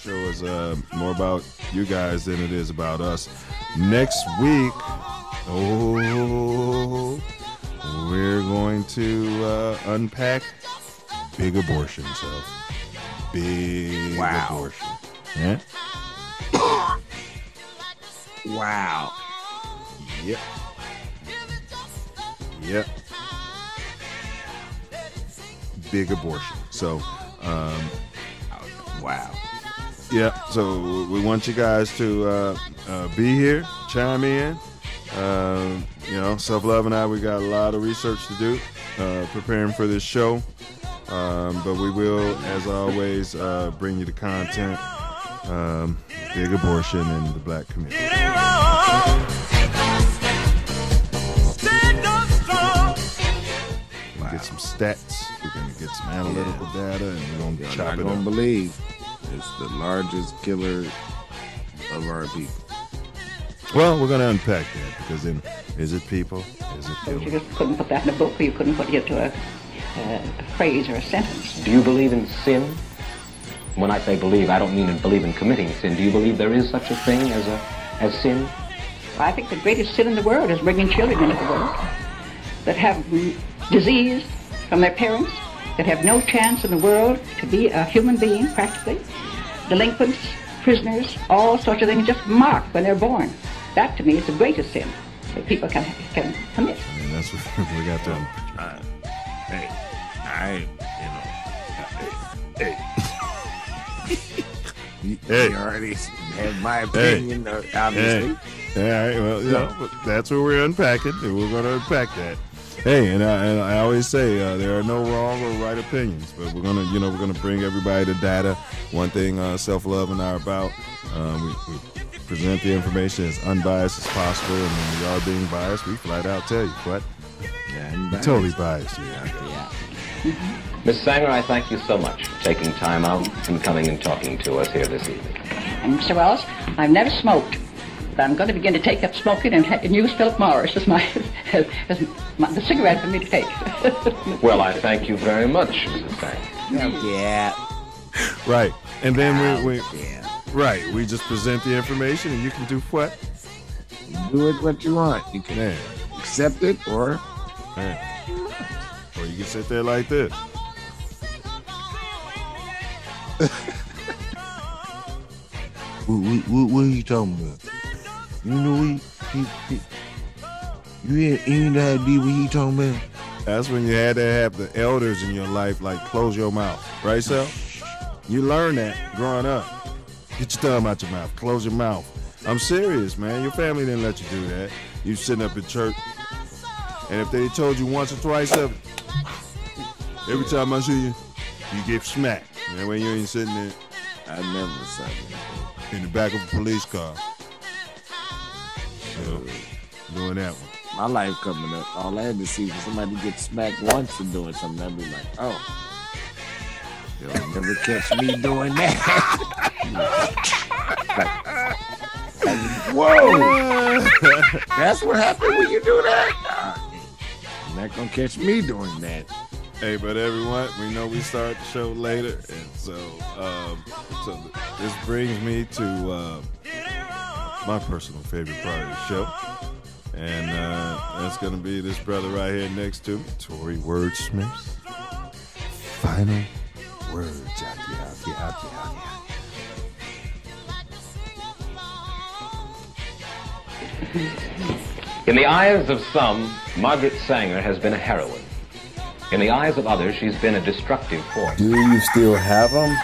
show is more about you guys than it is about us. Next week, we're going to unpack big abortion. So, big abortion. Yeah. Wow. Yep. Yep. Big abortion. So, wow. Yeah. So we want you guys to be here, chime in. Self Love and I, we got a lot of research to do, preparing for this show. But we will, as always, bring you the content. Big abortion in the black community. We'll get some stats. We're going to get some analytical data, and we're going to chop it up. You're not going to believe it's the largest killer of our people. Well, we're going to unpack that, because then, is it people? Is it killers? You just couldn't put that in a book, or you couldn't put it into a phrase or a sentence. Do you believe in sin? When I say believe, I don't mean to believe in committing sin. Do you believe there is such a thing as sin? I think the greatest sin in the world is bringing children into the world that have disease from their parents, that have no chance in the world to be a human being, practically. Delinquents, prisoners, all sorts of things just marked when they're born. That, to me, is the greatest sin that people can commit. I mean, that's what we got to... You already had my opinion, obviously. All right, well, but that's what we're unpacking, and we're going to unpack that. Hey, and I always say there are no wrong or right opinions, but we're gonna bring everybody the data. One thing Self Love and I are about, we present the information as unbiased as possible, and when we are being biased, we flat out tell you what. Yeah, we're totally biased. Yeah. Miss Sanger, I thank you so much for taking time out and coming and talking to us here this evening. And Mr. Wells, I've never smoked, but I'm going to begin to take up smoking and use Philip Morris as the cigarette for me to take. Well, I thank you very much, Mrs. Sanger. Yeah. Right, and then we just present the information, and you can do what? Do it what you want. You can accept it, or you can sit there like this. What are you talking about? You know you ain't no idea what he talking about? That's when you had to have the elders in your life like close your mouth, right, Sal? You learned that growing up. Get your thumb out your mouth, close your mouth. I'm serious, man. Your family didn't let you do that. You sitting up in church, and if they told you once or twice every time I see you, you get smacked. That way you ain't sitting there. I never said that. In the back of a police car. Doing that one. My life coming up, all I had to see was somebody get smacked once for doing something. I'd be like, oh, they'll never catch me doing that. Whoa! That's what happened when you do that? You're not going to catch me doing that. Hey, but everyone, we know we start the show later, and so this brings me to my personal favorite part of the show, and that's going to be this brother right here next to me, Tory Wordsmith's final words. In the eyes of some, Margaret Sanger has been a heroine. In the eyes of others, she's been a destructive force. Do you still have them?